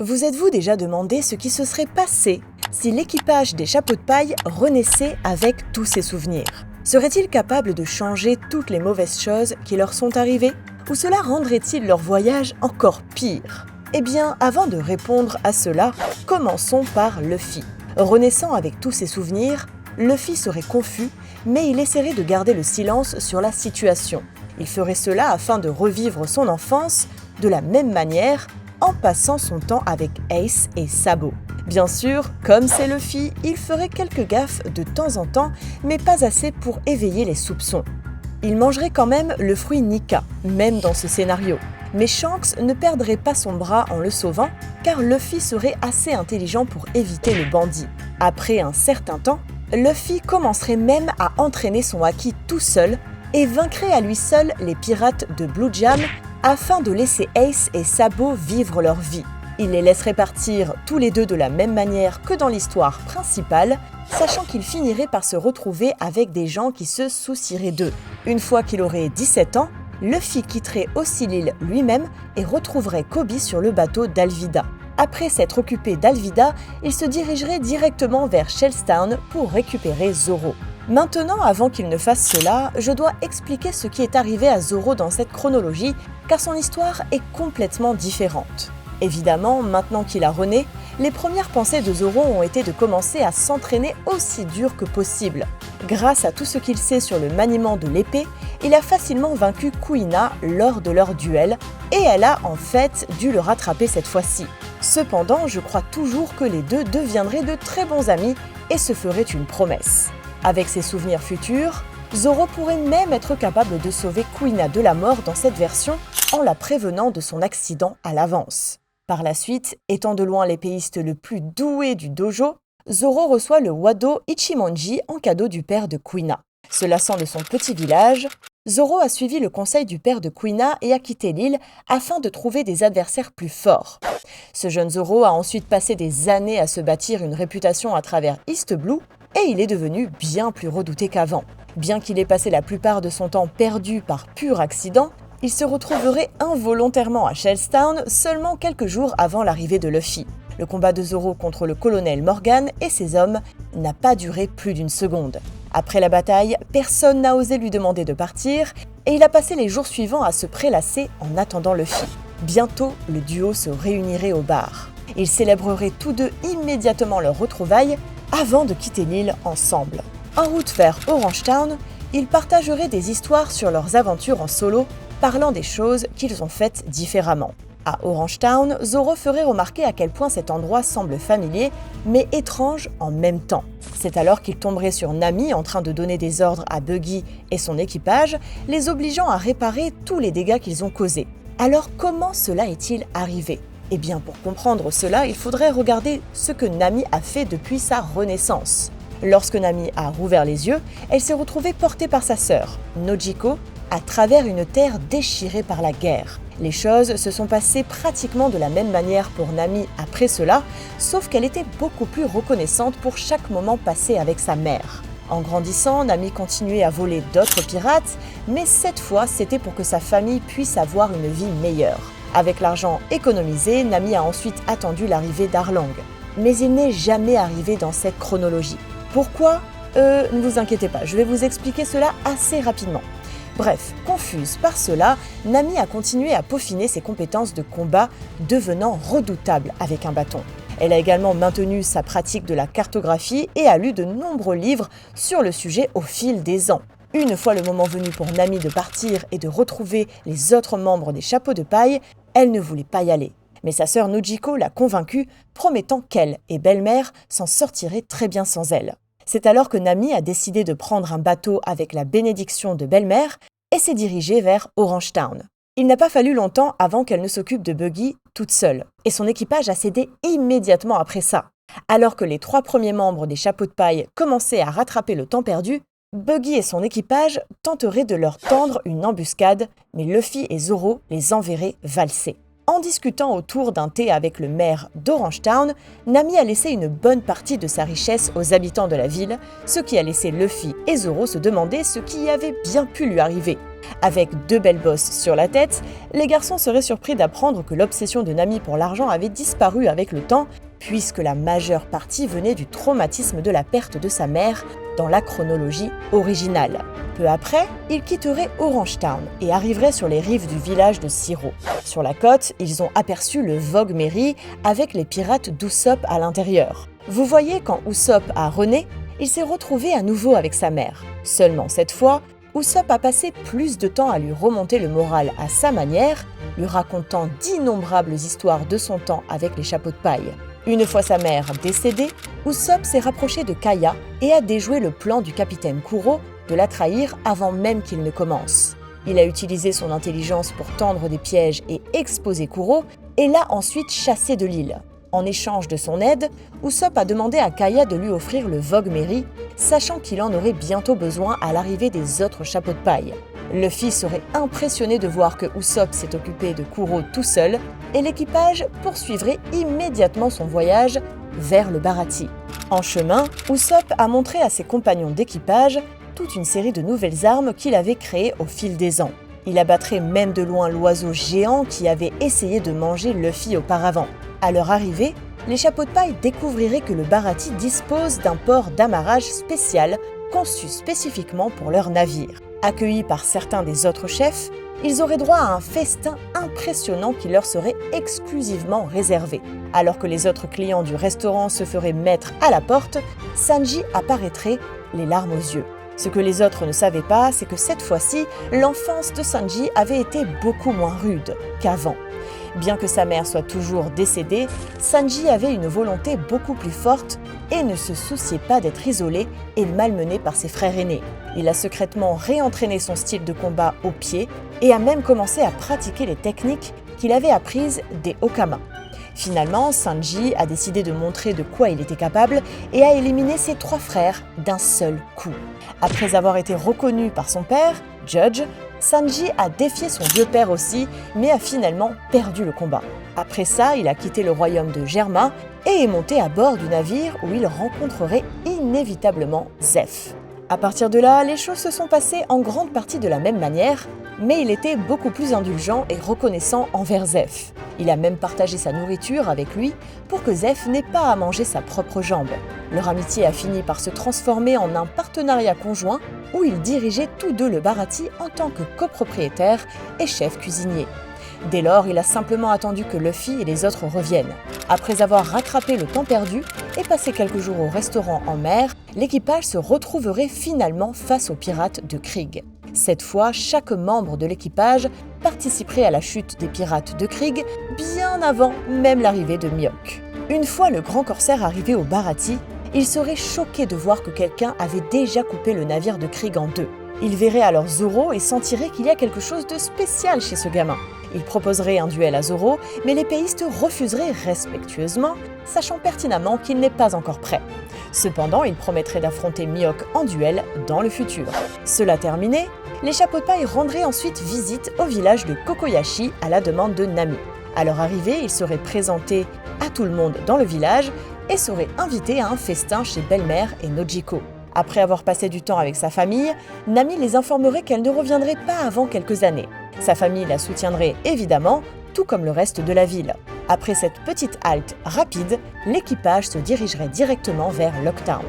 Vous êtes-vous déjà demandé ce qui se serait passé si l'équipage des chapeaux de paille renaissait avec tous ses souvenirs? Serait-il capable de changer toutes les mauvaises choses qui leur sont arrivées? Ou cela rendrait-il leur voyage encore pire? Eh bien, avant de répondre à cela, commençons par Luffy. Renaissant avec tous ses souvenirs, Luffy serait confus, mais il essaierait de garder le silence sur la situation. Il ferait cela afin de revivre son enfance de la même manière, en passant son temps avec Ace et Sabo. Bien sûr, comme c'est Luffy, il ferait quelques gaffes de temps en temps, mais pas assez pour éveiller les soupçons. Il mangerait quand même le fruit Nika, même dans ce scénario. Mais Shanks ne perdrait pas son bras en le sauvant, car Luffy serait assez intelligent pour éviter le bandit. Après un certain temps, Luffy commencerait même à entraîner son haki tout seul et vaincrait à lui seul les pirates de Blue Jam afin de laisser Ace et Sabo vivre leur vie. Il les laisserait partir tous les deux de la même manière que dans l'histoire principale, sachant qu'il finirait par se retrouver avec des gens qui se soucieraient d'eux. Une fois qu'il aurait 17 ans, Luffy quitterait aussi l'île lui-même et retrouverait Koby sur le bateau d'Alvida. Après s'être occupé d'Alvida, il se dirigerait directement vers Shellstown pour récupérer Zoro. Maintenant, avant qu'il ne fasse cela, je dois expliquer ce qui est arrivé à Zoro dans cette chronologie, car son histoire est complètement différente. Évidemment, maintenant qu'il a rené, les premières pensées de Zoro ont été de commencer à s'entraîner aussi dur que possible. Grâce à tout ce qu'il sait sur le maniement de l'épée, il a facilement vaincu Kuina lors de leur duel, et elle a en fait dû le rattraper cette fois-ci. Cependant, je crois toujours que les deux deviendraient de très bons amis et se feraient une promesse. Avec ses souvenirs futurs, Zoro pourrait même être capable de sauver Kuina de la mort dans cette version en la prévenant de son accident à l'avance. Par la suite, étant de loin l'épéiste le plus doué du dojo, Zoro reçoit le Wado Ichimonji en cadeau du père de Kuina. Se lassant de son petit village, Zoro a suivi le conseil du père de Kuina et a quitté l'île afin de trouver des adversaires plus forts. Ce jeune Zoro a ensuite passé des années à se bâtir une réputation à travers East Blue, et il est devenu bien plus redouté qu'avant. Bien qu'il ait passé la plupart de son temps perdu par pur accident, il se retrouverait involontairement à Shellstown seulement quelques jours avant l'arrivée de Luffy. Le combat de Zoro contre le colonel Morgan et ses hommes n'a pas duré plus d'une seconde. Après la bataille, personne n'a osé lui demander de partir et il a passé les jours suivants à se prélasser en attendant Luffy. Bientôt, le duo se réunirait au bar. Ils célébreraient tous deux immédiatement leur retrouvaille avant de quitter l'île ensemble. En route vers Orangetown, ils partageraient des histoires sur leurs aventures en solo, parlant des choses qu'ils ont faites différemment. À Orangetown, Zoro ferait remarquer à quel point cet endroit semble familier, mais étrange en même temps. C'est alors qu'il tomberait sur Nami en train de donner des ordres à Buggy et son équipage, les obligeant à réparer tous les dégâts qu'ils ont causés. Alors comment cela est-il arrivé ? Eh bien, pour comprendre cela, il faudrait regarder ce que Nami a fait depuis sa renaissance. Lorsque Nami a rouvert les yeux, elle s'est retrouvée portée par sa sœur, Nojiko, à travers une terre déchirée par la guerre. Les choses se sont passées pratiquement de la même manière pour Nami après cela, sauf qu'elle était beaucoup plus reconnaissante pour chaque moment passé avec sa mère. En grandissant, Nami continuait à voler d'autres pirates, mais cette fois, c'était pour que sa famille puisse avoir une vie meilleure. Avec l'argent économisé, Nami a ensuite attendu l'arrivée d'Arlong. Mais il n'est jamais arrivé dans cette chronologie. Pourquoi ? Ne vous inquiétez pas, je vais vous expliquer cela assez rapidement. Bref, confuse par cela, Nami a continué à peaufiner ses compétences de combat, devenant redoutable avec un bâton. Elle a également maintenu sa pratique de la cartographie et a lu de nombreux livres sur le sujet au fil des ans. Une fois le moment venu pour Nami de partir et de retrouver les autres membres des chapeaux de paille, elle ne voulait pas y aller. Mais sa sœur Nojiko l'a convaincue, promettant qu'elle et Belle-Mère s'en sortiraient très bien sans elle. C'est alors que Nami a décidé de prendre un bateau avec la bénédiction de Belle-Mère et s'est dirigée vers Orangetown. Il n'a pas fallu longtemps avant qu'elle ne s'occupe de Buggy toute seule, et son équipage a cédé immédiatement après ça. Alors que les 3 premiers membres des chapeaux de paille commençaient à rattraper le temps perdu, Buggy et son équipage tenteraient de leur tendre une embuscade, mais Luffy et Zoro les enverraient valser. En discutant autour d'un thé avec le maire d'Orangetown, Nami a laissé une bonne partie de sa richesse aux habitants de la ville, ce qui a laissé Luffy et Zoro se demander ce qui avait bien pu lui arriver. Avec 2 belles bosses sur la tête, les garçons seraient surpris d'apprendre que l'obsession de Nami pour l'argent avait disparu avec le temps, puisque la majeure partie venait du traumatisme de la perte de sa mère dans la chronologie originale. Peu après, ils quitteraient Orangetown et arriveraient sur les rives du village de Syro. Sur la côte, ils ont aperçu le Vogue Mary avec les pirates d'Usopp à l'intérieur. Vous voyez, quand Usopp a rené, il s'est retrouvé à nouveau avec sa mère. Seulement cette fois, Usopp a passé plus de temps à lui remonter le moral à sa manière, lui racontant d'innombrables histoires de son temps avec les chapeaux de paille. Une fois sa mère décédée, Usopp s'est rapproché de Kaya et a déjoué le plan du capitaine Kuro de la trahir avant même qu'il ne commence. Il a utilisé son intelligence pour tendre des pièges et exposer Kuro, et l'a ensuite chassé de l'île. En échange de son aide, Usopp a demandé à Kaya de lui offrir le Vogue Mary, sachant qu'il en aurait bientôt besoin à l'arrivée des autres chapeaux de paille. Luffy serait impressionné de voir que Usopp s'est occupé de Kuro tout seul, et l'équipage poursuivrait immédiatement son voyage vers le Baratie. En chemin, Usopp a montré à ses compagnons d'équipage toute une série de nouvelles armes qu'il avait créées au fil des ans. Il abattrait même de loin l'oiseau géant qui avait essayé de manger Luffy auparavant. À leur arrivée, les chapeaux de paille découvriraient que le Baratie dispose d'un port d'amarrage spécial conçu spécifiquement pour leurs navires. Accueillis par certains des autres chefs, ils auraient droit à un festin impressionnant qui leur serait exclusivement réservé. Alors que les autres clients du restaurant se feraient mettre à la porte, Sanji apparaîtrait les larmes aux yeux. Ce que les autres ne savaient pas, c'est que cette fois-ci, l'enfance de Sanji avait été beaucoup moins rude qu'avant. Bien que sa mère soit toujours décédée, Sanji avait une volonté beaucoup plus forte et ne se souciait pas d'être isolé et malmené par ses frères aînés. Il a secrètement réentraîné son style de combat au pied et a même commencé à pratiquer les techniques qu'il avait apprises des Okama. Finalement, Sanji a décidé de montrer de quoi il était capable et a éliminé ses 3 frères d'un seul coup. Après avoir été reconnu par son père, Judge, Sanji a défié son vieux père aussi, mais a finalement perdu le combat. Après ça, il a quitté le royaume de Germa et est monté à bord du navire où il rencontrerait inévitablement Zeff. À partir de là, les choses se sont passées en grande partie de la même manière, mais il était beaucoup plus indulgent et reconnaissant envers Zeff. Il a même partagé sa nourriture avec lui pour que Zeff n'ait pas à manger sa propre jambe. Leur amitié a fini par se transformer en un partenariat conjoint où ils dirigeaient tous deux le Baratie en tant que copropriétaire et chef cuisinier. Dès lors, il a simplement attendu que Luffy et les autres reviennent. Après avoir rattrapé le temps perdu et passé quelques jours au restaurant en mer, l'équipage se retrouverait finalement face aux pirates de Krieg. Cette fois, chaque membre de l'équipage participerait à la chute des pirates de Krieg bien avant même l'arrivée de Mihawk. Une fois le grand corsaire arrivé au Baratie, il serait choqué de voir que quelqu'un avait déjà coupé le navire de Krieg en deux. Il verrait alors Zoro et sentirait qu'il y a quelque chose de spécial chez ce gamin. Il proposerait un duel à Zoro, mais l'épéiste refuserait respectueusement, sachant pertinemment qu'il n'est pas encore prêt. Cependant, il promettrait d'affronter Mihawk en duel dans le futur. Cela terminé, les chapeaux de paille rendraient ensuite visite au village de Kokoyashi à la demande de Nami. À leur arrivée, ils seraient présentés à tout le monde dans le village et seraient invités à un festin chez Belle-Mère et Nojiko. Après avoir passé du temps avec sa famille, Nami les informerait qu'elle ne reviendrait pas avant quelques années. Sa famille la soutiendrait évidemment, tout comme le reste de la ville. Après cette petite halte rapide, l'équipage se dirigerait directement vers Locktown.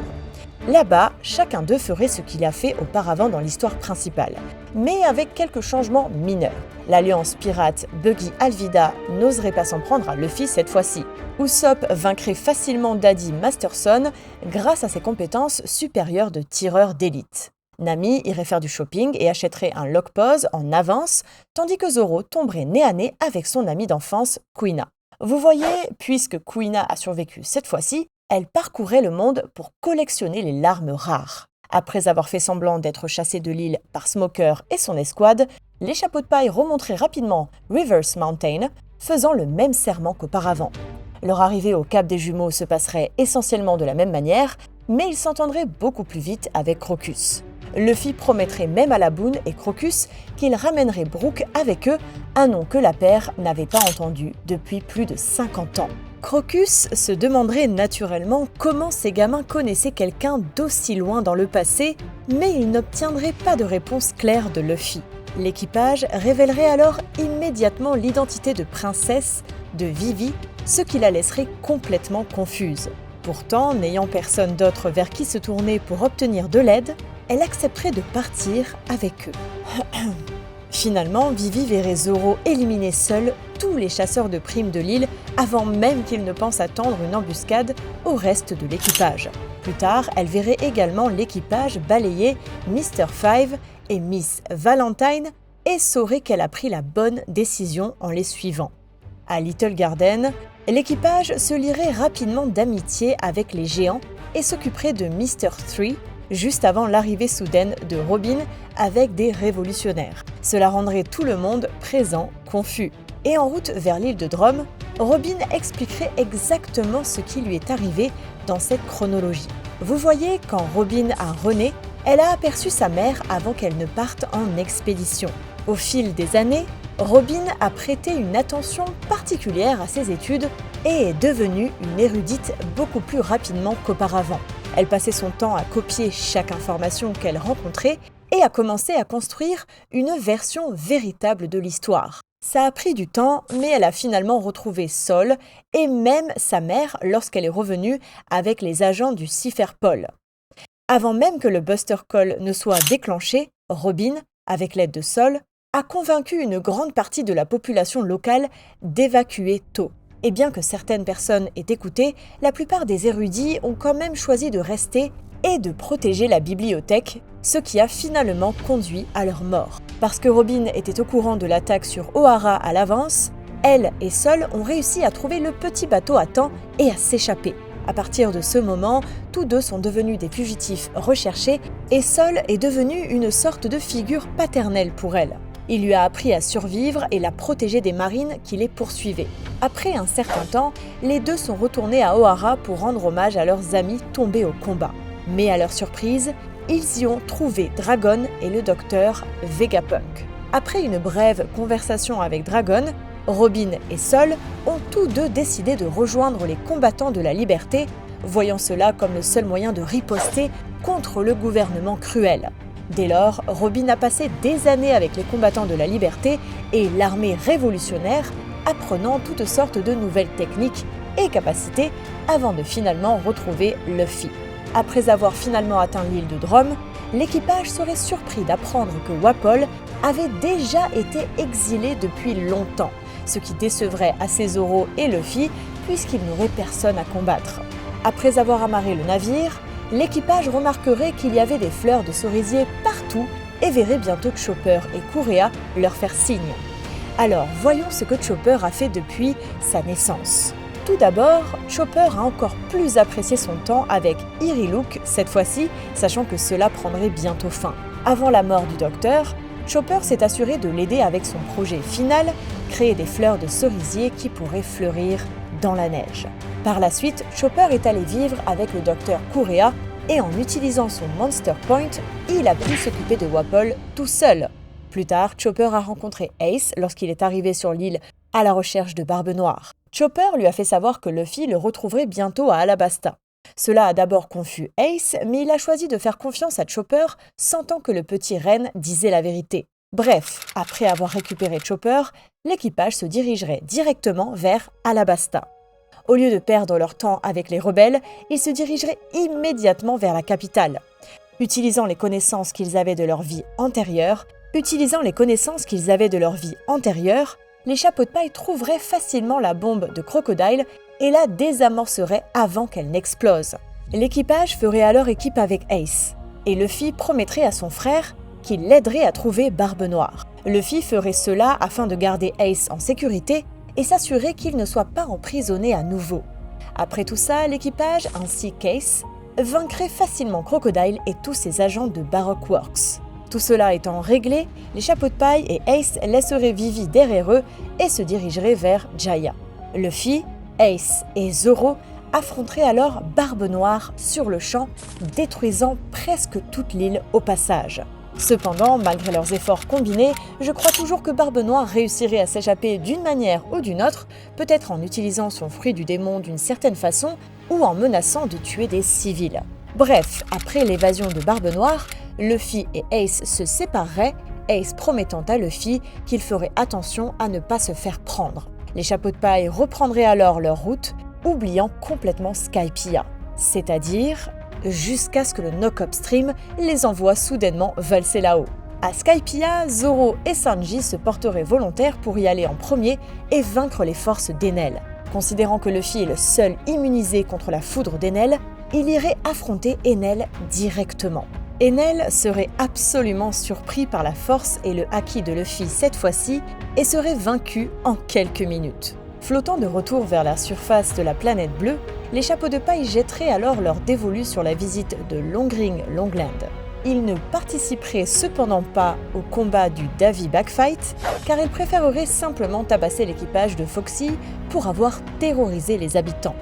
Là-bas, chacun d'eux ferait ce qu'il a fait auparavant dans l'histoire principale, mais avec quelques changements mineurs. L'alliance pirate Buggy Alvida n'oserait pas s'en prendre à Luffy cette fois-ci. Usopp vaincrait facilement Daddy Masterson grâce à ses compétences supérieures de tireur d'élite. Nami irait faire du shopping et achèterait un lock-pose en avance, tandis que Zoro tomberait nez à nez avec son amie d'enfance, Kuina. Vous voyez, puisque Kuina a survécu cette fois-ci, elle parcourait le monde pour collectionner les larmes rares. Après avoir fait semblant d'être chassée de l'île par Smoker et son escouade, les chapeaux de paille remonteraient rapidement Rivers Mountain, faisant le même serment qu'auparavant. Leur arrivée au Cap des Jumeaux se passerait essentiellement de la même manière, mais ils s'entendraient beaucoup plus vite avec Crocus. Luffy promettrait même à la Boone et Crocus qu'il ramènerait Brook avec eux, un nom que la paire n'avait pas entendu depuis plus de 50 ans. Crocus se demanderait naturellement comment ces gamins connaissaient quelqu'un d'aussi loin dans le passé, mais il n'obtiendrait pas de réponse claire de Luffy. L'équipage révélerait alors immédiatement l'identité de princesse de Vivi, ce qui la laisserait complètement confuse. Pourtant, n'ayant personne d'autre vers qui se tourner pour obtenir de l'aide, elle accepterait de partir avec eux. Finalement, Vivi verrait Zoro éliminer seul tous les chasseurs de primes de l'île avant même qu'il ne pense à tendre une embuscade au reste de l'équipage. Plus tard, elle verrait également l'équipage balayer Mr. Five et Miss Valentine et saurait qu'elle a pris la bonne décision en les suivant. À Little Garden, l'équipage se lierait rapidement d'amitié avec les géants et s'occuperait de Mr. Three juste avant l'arrivée soudaine de Robin avec des révolutionnaires. Cela rendrait tout le monde présent confus. Et en route vers l'île de Drum, Robin expliquerait exactement ce qui lui est arrivé dans cette chronologie. Vous voyez, quand Robin a rené, elle a aperçu sa mère avant qu'elle ne parte en expédition. Au fil des années, Robin a prêté une attention particulière à ses études et est devenue une érudite beaucoup plus rapidement qu'auparavant. Elle passait son temps à copier chaque information qu'elle rencontrait et a commencé à construire une version véritable de l'histoire. Ça a pris du temps, mais elle a finalement retrouvé Sol et même sa mère lorsqu'elle est revenue avec les agents du Cypherpol. Avant même que le Buster Call ne soit déclenché, Robin, avec l'aide de Sol, a convaincu une grande partie de la population locale d'évacuer tôt. Et bien que certaines personnes aient écouté, la plupart des érudits ont quand même choisi de rester et de protéger la bibliothèque, ce qui a finalement conduit à leur mort. Parce que Robin était au courant de l'attaque sur O'Hara à l'avance, elle et Sol ont réussi à trouver le petit bateau à temps et à s'échapper. À partir de ce moment, tous deux sont devenus des fugitifs recherchés et Sol est devenu une sorte de figure paternelle pour elle. Il lui a appris à survivre et la protéger des marines qui les poursuivaient. Après un certain temps, les deux sont retournés à O'Hara pour rendre hommage à leurs amis tombés au combat. Mais à leur surprise, ils y ont trouvé Dragon et le docteur Vegapunk. Après une brève conversation avec Dragon, Robin et Sol ont tous deux décidé de rejoindre les combattants de la liberté, voyant cela comme le seul moyen de riposter contre le gouvernement cruel. Dès lors, Robin a passé des années avec les combattants de la liberté et l'armée révolutionnaire, apprenant toutes sortes de nouvelles techniques et capacités avant de finalement retrouver Luffy. Après avoir finalement atteint l'île de Drum, l'équipage serait surpris d'apprendre que Wapol avait déjà été exilé depuis longtemps, ce qui décevrait assez Zoro et Luffy puisqu'ils n'auraient personne à combattre. Après avoir amarré le navire, l'équipage remarquerait qu'il y avait des fleurs de cerisier partout et verrait bientôt Chopper et Kureha leur faire signe. Alors, voyons ce que Chopper a fait depuis sa naissance. Tout d'abord, Chopper a encore plus apprécié son temps avec Iriluk cette fois-ci, sachant que cela prendrait bientôt fin. Avant la mort du docteur, Chopper s'est assuré de l'aider avec son projet final, créer des fleurs de cerisier qui pourraient fleurir dans la neige. Par la suite, Chopper est allé vivre avec le docteur Kureha et en utilisant son Monster Point, il a pu s'occuper de Wapol tout seul. Plus tard, Chopper a rencontré Ace lorsqu'il est arrivé sur l'île à la recherche de Barbe Noire. Chopper lui a fait savoir que Luffy le retrouverait bientôt à Alabasta. Cela a d'abord confus Ace, mais il a choisi de faire confiance à Chopper, sentant que le petit Ren disait la vérité. Bref, après avoir récupéré Chopper, l'équipage se dirigerait directement vers Alabasta. Au lieu de perdre leur temps avec les rebelles, ils se dirigeraient immédiatement vers la capitale. Utilisant les connaissances qu'ils avaient de leur vie antérieure, les chapeaux de paille trouveraient facilement la bombe de Crocodile et la désamorceraient avant qu'elle n'explose. L'équipage ferait alors équipe avec Ace, et Luffy promettrait à son frère qu'il l'aiderait à trouver Barbe Noire. Luffy ferait cela afin de garder Ace en sécurité et s'assurer qu'il ne soit pas emprisonné à nouveau. Après tout ça, l'équipage ainsi qu'Ace vaincrait facilement Crocodile et tous ses agents de Baroque Works. Tout cela étant réglé, les chapeaux de paille et Ace laisseraient Vivi derrière eux et se dirigeraient vers Jaya. Luffy, Ace et Zoro affronteraient alors Barbe Noire sur le champ, détruisant presque toute l'île au passage. Cependant, malgré leurs efforts combinés, je crois toujours que Barbe Noire réussirait à s'échapper d'une manière ou d'une autre, peut-être en utilisant son fruit du démon d'une certaine façon ou en menaçant de tuer des civils. Bref, après l'évasion de Barbe Noire, Luffy et Ace se sépareraient Ace promettant à Luffy qu'il ferait attention à ne pas se faire prendre. Les chapeaux de paille reprendraient alors leur route, oubliant complètement Skypiea, c'est-à-dire jusqu'à ce que le Knock-Up Stream les envoie soudainement valser là-haut. À Skypiea, Zoro et Sanji se porteraient volontaires pour y aller en premier et vaincre les forces d'Enel. Considérant que Luffy est le seul immunisé contre la foudre d'Enel, il irait affronter Enel directement. Enel serait absolument surpris par la force et le haki de Luffy cette fois-ci et serait vaincu en quelques minutes. Flottant de retour vers la surface de la planète bleue, les chapeaux de paille jetteraient alors leur dévolu sur la visite de Longring Longland. Ils ne participeraient cependant pas au combat du Davi Backfight, car ils préféreraient simplement tabasser l'équipage de Foxy pour avoir terrorisé les habitants.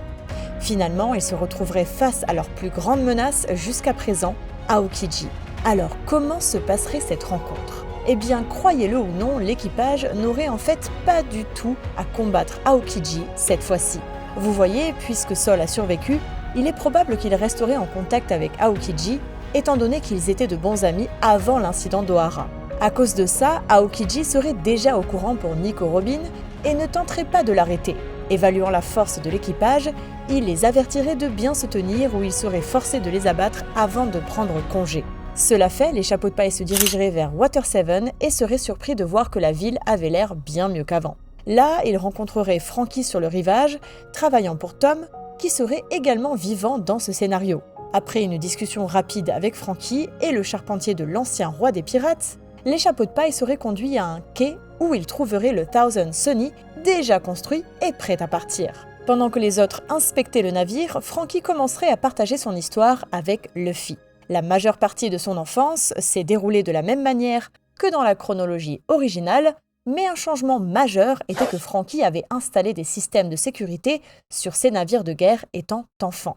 Finalement, ils se retrouveraient face à leur plus grande menace jusqu'à présent, Aokiji. Alors comment se passerait cette rencontre ? Eh bien, croyez-le ou non, l'équipage n'aurait en fait pas du tout à combattre Aokiji cette fois-ci. Vous voyez, puisque Sol a survécu, il est probable qu'il resterait en contact avec Aokiji, étant donné qu'ils étaient de bons amis avant l'incident d'Ohara. À cause de ça, Aokiji serait déjà au courant pour Nico Robin et ne tenterait pas de l'arrêter. Évaluant la force de l'équipage, il les avertirait de bien se tenir ou il serait forcé de les abattre avant de prendre congé. Cela fait, les chapeaux de paille se dirigeraient vers Water 7 et seraient surpris de voir que la ville avait l'air bien mieux qu'avant. Là, ils rencontreraient Franky sur le rivage, travaillant pour Tom, qui serait également vivant dans ce scénario. Après une discussion rapide avec Franky et le charpentier de l'ancien roi des pirates, les chapeaux de paille seraient conduits à un quai où ils trouveraient le Thousand Sunny déjà construit et prêt à partir. Pendant que les autres inspectaient le navire, Franky commencerait à partager son histoire avec Luffy. La majeure partie de son enfance s'est déroulée de la même manière que dans la chronologie originale, mais un changement majeur était que Franky avait installé des systèmes de sécurité sur ses navires de guerre étant enfant.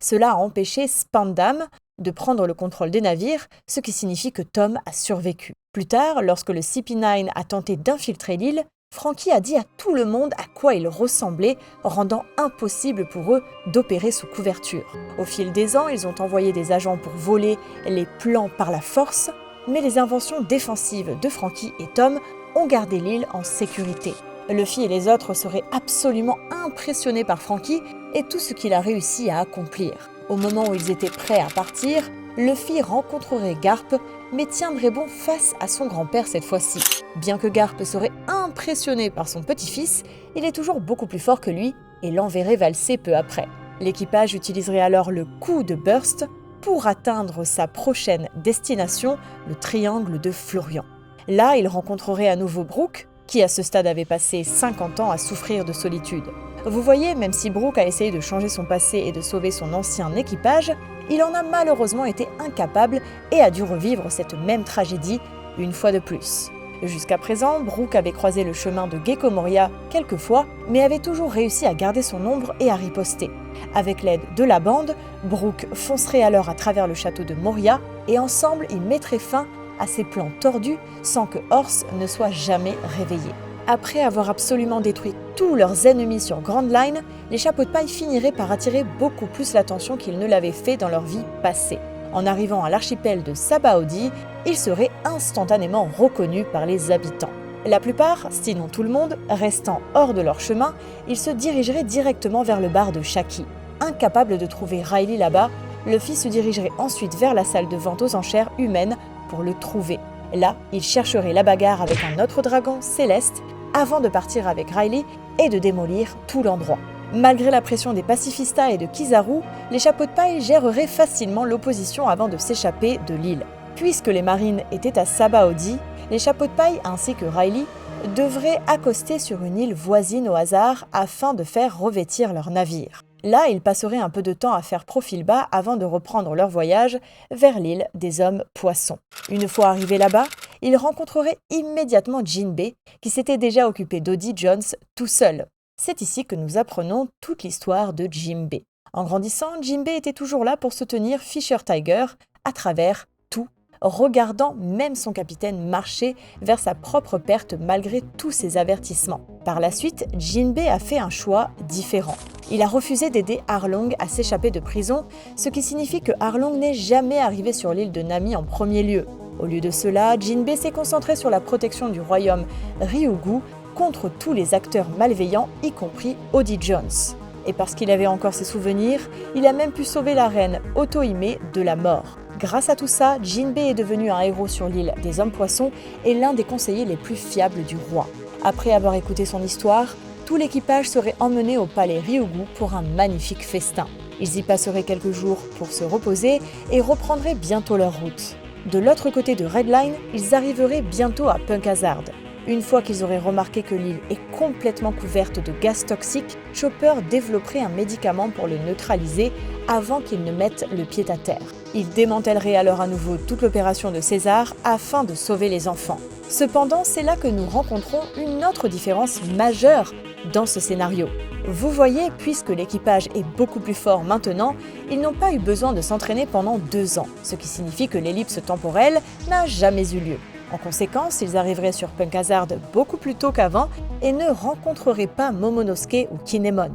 Cela a empêché Spandam de prendre le contrôle des navires, ce qui signifie que Tom a survécu. Plus tard, lorsque le CP9 a tenté d'infiltrer l'île, Franky a dit à tout le monde à quoi il ressemblait, rendant impossible pour eux d'opérer sous couverture. Au fil des ans, ils ont envoyé des agents pour voler les plans par la force, mais les inventions défensives de Franky et Tom ont gardé l'île en sécurité. Luffy et les autres seraient absolument impressionnés par Franky et tout ce qu'il a réussi à accomplir. Au moment où ils étaient prêts à partir, Luffy rencontrerait Garp, mais tiendrait bon face à son grand-père cette fois-ci. Bien que Garp serait impressionné par son petit-fils, il est toujours beaucoup plus fort que lui et l'enverrait valser peu après. L'équipage utiliserait alors le coup de Burst pour atteindre sa prochaine destination, le triangle de Florian. Là, il rencontrerait à nouveau Brook, qui à ce stade avait passé 50 ans à souffrir de solitude. Vous voyez, même si Brook a essayé de changer son passé et de sauver son ancien équipage, il en a malheureusement été incapable et a dû revivre cette même tragédie une fois de plus. Jusqu'à présent, Brook avait croisé le chemin de Gecko Moria quelques fois, mais avait toujours réussi à garder son ombre et à riposter. Avec l'aide de la bande, Brook foncerait alors à travers le château de Moria et ensemble ils mettraient fin à ses plans tordus sans que Horse ne soit jamais réveillé. Après avoir absolument détruit tous leurs ennemis sur Grand Line, les chapeaux de paille finiraient par attirer beaucoup plus l'attention qu'ils ne l'avaient fait dans leur vie passée. En arrivant à l'archipel de Sabaody, ils seraient instantanément reconnus par les habitants. La plupart, sinon tout le monde, restant hors de leur chemin, ils se dirigeraient directement vers le bar de Shaki. Incapable de trouver Riley là-bas, Luffy se dirigerait ensuite vers la salle de vente aux enchères humaines pour le trouver. Là, il chercherait la bagarre avec un autre dragon, Céleste, avant de partir avec Riley et de démolir tout l'endroit. Malgré la pression des pacifistas et de Kizaru, les chapeaux de paille géreraient facilement l'opposition avant de s'échapper de l'île. Puisque les marines étaient à Sabaody, les chapeaux de paille ainsi que Riley devraient accoster sur une île voisine au hasard afin de faire revêtir leur navire. Là, ils passeraient un peu de temps à faire profil bas avant de reprendre leur voyage vers l'île des hommes poissons. Une fois arrivés là-bas, ils rencontreraient immédiatement Jinbei, qui s'était déjà occupé d'Odie Jones tout seul. C'est ici que nous apprenons toute l'histoire de Jinbei. En grandissant, Jinbei était toujours là pour soutenir Fisher Tiger à travers tout, regardant même son capitaine marcher vers sa propre perte malgré tous ses avertissements. Par la suite, Jinbei a fait un choix différent. Il a refusé d'aider Arlong à s'échapper de prison, ce qui signifie que Arlong n'est jamais arrivé sur l'île de Nami en premier lieu. Au lieu de cela, Jinbei s'est concentré sur la protection du royaume Ryugu contre tous les acteurs malveillants, y compris Oddie Jones. Et parce qu'il avait encore ses souvenirs, il a même pu sauver la reine Otohime de la mort. Grâce à tout ça, Jinbei est devenu un héros sur l'île des Hommes-Poissons et l'un des conseillers les plus fiables du roi. Après avoir écouté son histoire, tout l'équipage serait emmené au palais Ryugu pour un magnifique festin. Ils y passeraient quelques jours pour se reposer et reprendraient bientôt leur route. De l'autre côté de Red Line, ils arriveraient bientôt à Punk Hazard. Une fois qu'ils auraient remarqué que l'île est complètement couverte de gaz toxiques, Chopper développerait un médicament pour le neutraliser avant qu'il ne mette le pied à terre. Il démantèlerait alors à nouveau toute l'opération de César afin de sauver les enfants. Cependant, c'est là que nous rencontrons une autre différence majeure dans ce scénario. Vous voyez, puisque l'équipage est beaucoup plus fort maintenant, ils n'ont pas eu besoin de s'entraîner pendant 2 ans, ce qui signifie que l'ellipse temporelle n'a jamais eu lieu. En conséquence, ils arriveraient sur Punk Hazard beaucoup plus tôt qu'avant et ne rencontreraient pas Momonosuke ou Kinemon.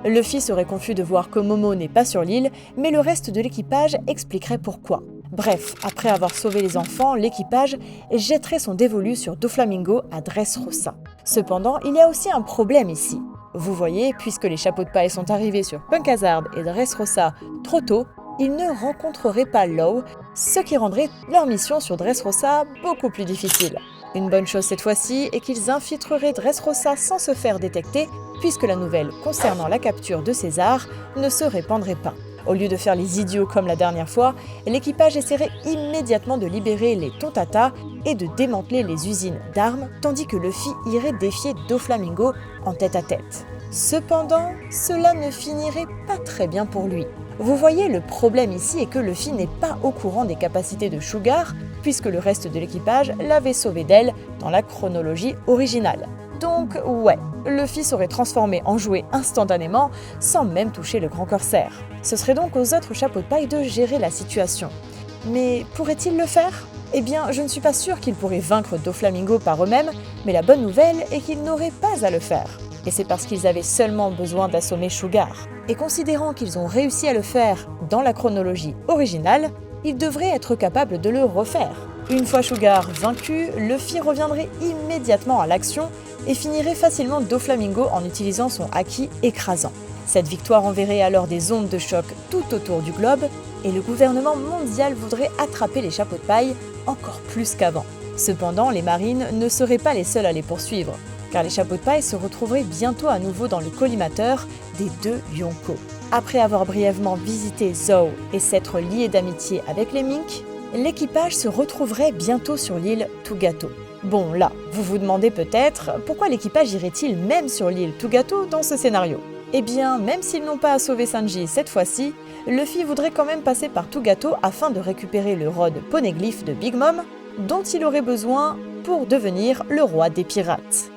Luffy serait confus de voir que Momo n'est pas sur l'île, mais le reste de l'équipage expliquerait pourquoi. Bref, après avoir sauvé les enfants, l'équipage jetterait son dévolu sur Doflamingo à Dressrosa. Cependant, il y a aussi un problème ici. Vous voyez, puisque les chapeaux de paille sont arrivés sur Punk Hazard et Dressrosa trop tôt, ils ne rencontreraient pas Law, ce qui rendrait leur mission sur Dressrosa beaucoup plus difficile. Une bonne chose cette fois-ci est qu'ils infiltreraient Dressrosa sans se faire détecter, puisque la nouvelle concernant la capture de César ne se répandrait pas. Au lieu de faire les idiots comme la dernière fois, l'équipage essaierait immédiatement de libérer les Tontata et de démanteler les usines d'armes, tandis que Luffy irait défier Doflamingo en tête-à-tête. Cependant, cela ne finirait pas très bien pour lui. Vous voyez, le problème ici est que Luffy n'est pas au courant des capacités de Sugar, puisque le reste de l'équipage l'avait sauvé d'elle dans la chronologie originale. Donc ouais, Luffy serait transformé en jouet instantanément, sans même toucher le grand corsaire. Ce serait donc aux autres chapeaux de paille de gérer la situation. Mais pourrait-il le faire ? Eh bien, je ne suis pas sûre qu'ils pourraient vaincre Doflamingo par eux-mêmes, mais la bonne nouvelle est qu'ils n'auraient pas à le faire. Et c'est parce qu'ils avaient seulement besoin d'assommer Sugar. Et considérant qu'ils ont réussi à le faire dans la chronologie originale, ils devraient être capables de le refaire. Une fois Sugar vaincu, Luffy reviendrait immédiatement à l'action et finirait facilement Doflamingo en utilisant son haki écrasant. Cette victoire enverrait alors des ondes de choc tout autour du globe et le gouvernement mondial voudrait attraper les chapeaux de paille encore plus qu'avant. Cependant, les marines ne seraient pas les seuls à les poursuivre, car les chapeaux de paille se retrouveraient bientôt à nouveau dans le collimateur des 2 Yonko. Après avoir brièvement visité Zou et s'être lié d'amitié avec les Mink, l'équipage se retrouverait bientôt sur l'île Tugato. Bon là, vous vous demandez peut-être pourquoi l'équipage irait-il même sur l'île Tugato dans ce scénario ? Eh bien, même s'ils n'ont pas à sauver Sanji cette fois-ci, Luffy voudrait quand même passer par Tugato afin de récupérer le rod Poneglyph de Big Mom, dont il aurait besoin pour devenir le roi des pirates.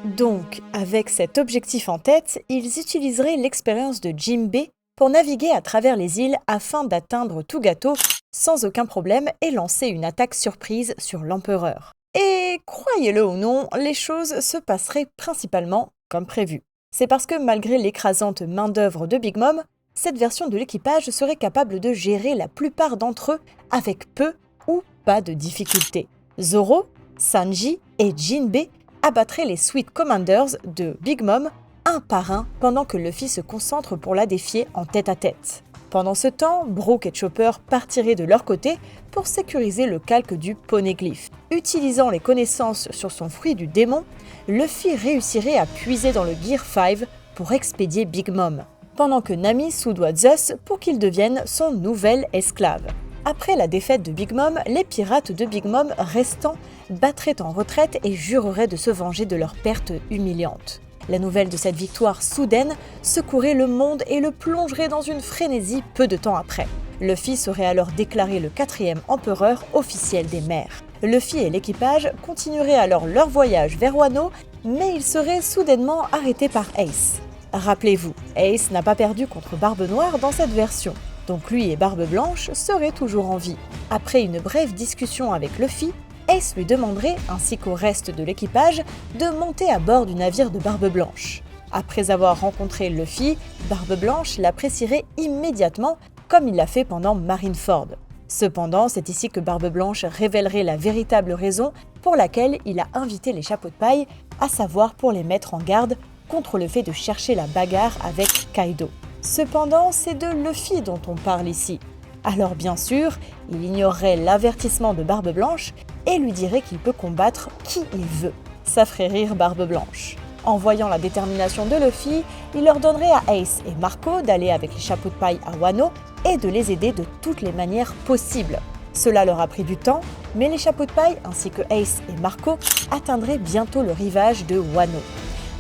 Donc, avec cet objectif en tête, ils utiliseraient l'expérience de Jinbei pour naviguer à travers les îles afin d'atteindre Tugato sans aucun problème et lancer une attaque surprise sur l'empereur. Et croyez-le ou non, les choses se passeraient principalement comme prévu. C'est parce que malgré l'écrasante main-d'œuvre de Big Mom, cette version de l'équipage serait capable de gérer la plupart d'entre eux avec peu ou pas de difficultés. Zoro, Sanji et Jinbei abattraient les Sweet Commanders de Big Mom un par un pendant que Luffy se concentre pour la défier en tête-à-tête. Pendant ce temps, Brook et Chopper partiraient de leur côté pour sécuriser le calque du Poneglyph. Utilisant les connaissances sur son fruit du démon, Luffy réussirait à puiser dans le Gear 5 pour expédier Big Mom, pendant que Nami soudoie Zeus pour qu'il devienne son nouvel esclave. Après la défaite de Big Mom, les pirates de Big Mom restants battraient en retraite et jureraient de se venger de leur perte humiliante. La nouvelle de cette victoire soudaine secouerait le monde et le plongerait dans une frénésie peu de temps après. Luffy serait alors déclaré le 4e empereur officiel des mers. Luffy et l'équipage continueraient alors leur voyage vers Wano, mais ils seraient soudainement arrêtés par Ace. Rappelez-vous, Ace n'a pas perdu contre Barbe Noire dans cette version, donc lui et Barbe Blanche seraient toujours en vie. Après une brève discussion avec Luffy, Ace lui demanderait, ainsi qu'au reste de l'équipage, de monter à bord du navire de Barbe Blanche. Après avoir rencontré Luffy, Barbe Blanche l'apprécierait immédiatement, comme il l'a fait pendant Marineford. Cependant, c'est ici que Barbe Blanche révélerait la véritable raison pour laquelle il a invité les chapeaux de paille, à savoir pour les mettre en garde contre le fait de chercher la bagarre avec Kaido. Cependant, c'est de Luffy dont on parle ici. Alors bien sûr, il ignorerait l'avertissement de Barbe Blanche et lui dirait qu'il peut combattre qui il veut. Ça ferait rire Barbe Blanche. En voyant la détermination de Luffy, il ordonnerait à Ace et Marco d'aller avec les chapeaux de paille à Wano et de les aider de toutes les manières possibles. Cela leur a pris du temps, mais les chapeaux de paille ainsi que Ace et Marco atteindraient bientôt le rivage de Wano.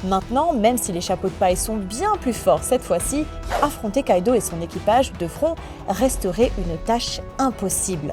Maintenant, même si les chapeaux de paille sont bien plus forts cette fois-ci, affronter Kaido et son équipage de front resterait une tâche impossible.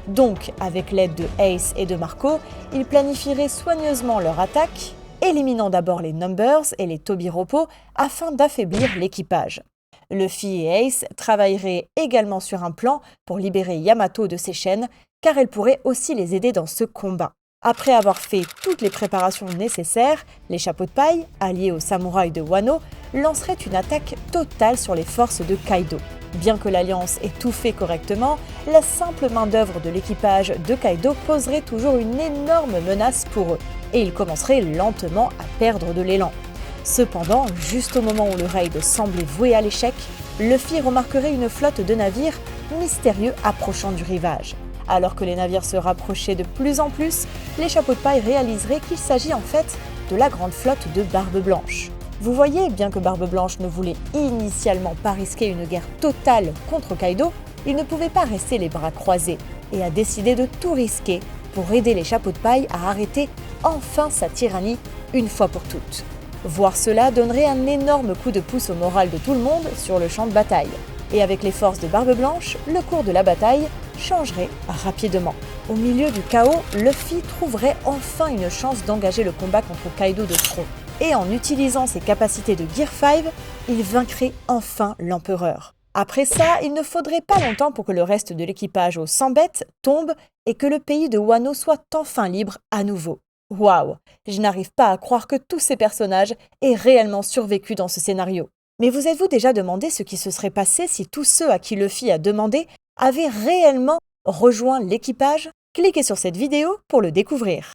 Donc, avec l'aide de Ace et de Marco, ils planifieraient soigneusement leur attaque, éliminant d'abord les Numbers et les Tobiropo afin d'affaiblir l'équipage. Luffy et Ace travailleraient également sur un plan pour libérer Yamato de ses chaînes, car elle pourrait aussi les aider dans ce combat. Après avoir fait toutes les préparations nécessaires, les chapeaux de paille, alliés aux samouraïs de Wano, lanceraient une attaque totale sur les forces de Kaido. Bien que l'Alliance ait tout fait correctement, la simple main-d'œuvre de l'équipage de Kaido poserait toujours une énorme menace pour eux, et ils commenceraient lentement à perdre de l'élan. Cependant, juste au moment où le raid semblait voué à l'échec, Luffy remarquerait une flotte de navires mystérieux approchant du rivage. Alors que les navires se rapprochaient de plus en plus, les chapeaux de paille réaliseraient qu'il s'agit en fait de la grande flotte de Barbe Blanche. Vous voyez, bien que Barbe Blanche ne voulait initialement pas risquer une guerre totale contre Kaido, il ne pouvait pas rester les bras croisés et a décidé de tout risquer pour aider les chapeaux de paille à arrêter enfin sa tyrannie une fois pour toutes. Voir cela donnerait un énorme coup de pouce au moral de tout le monde sur le champ de bataille. Et avec les forces de Barbe Blanche, le cours de la bataille changerait rapidement. Au milieu du chaos, Luffy trouverait enfin une chance d'engager le combat contre Kaido de front. Et en utilisant ses capacités de Gear 5, il vaincrait enfin l'empereur. Après ça, il ne faudrait pas longtemps pour que le reste de l'équipage aux 100 bêtes tombe et que le pays de Wano soit enfin libre à nouveau. Waouh, je n'arrive pas à croire que tous ces personnages aient réellement survécu dans ce scénario. Mais vous êtes-vous déjà demandé ce qui se serait passé si tous ceux à qui Luffy a demandé avaient réellement rejoint l'équipage? Cliquez sur cette vidéo pour le découvrir.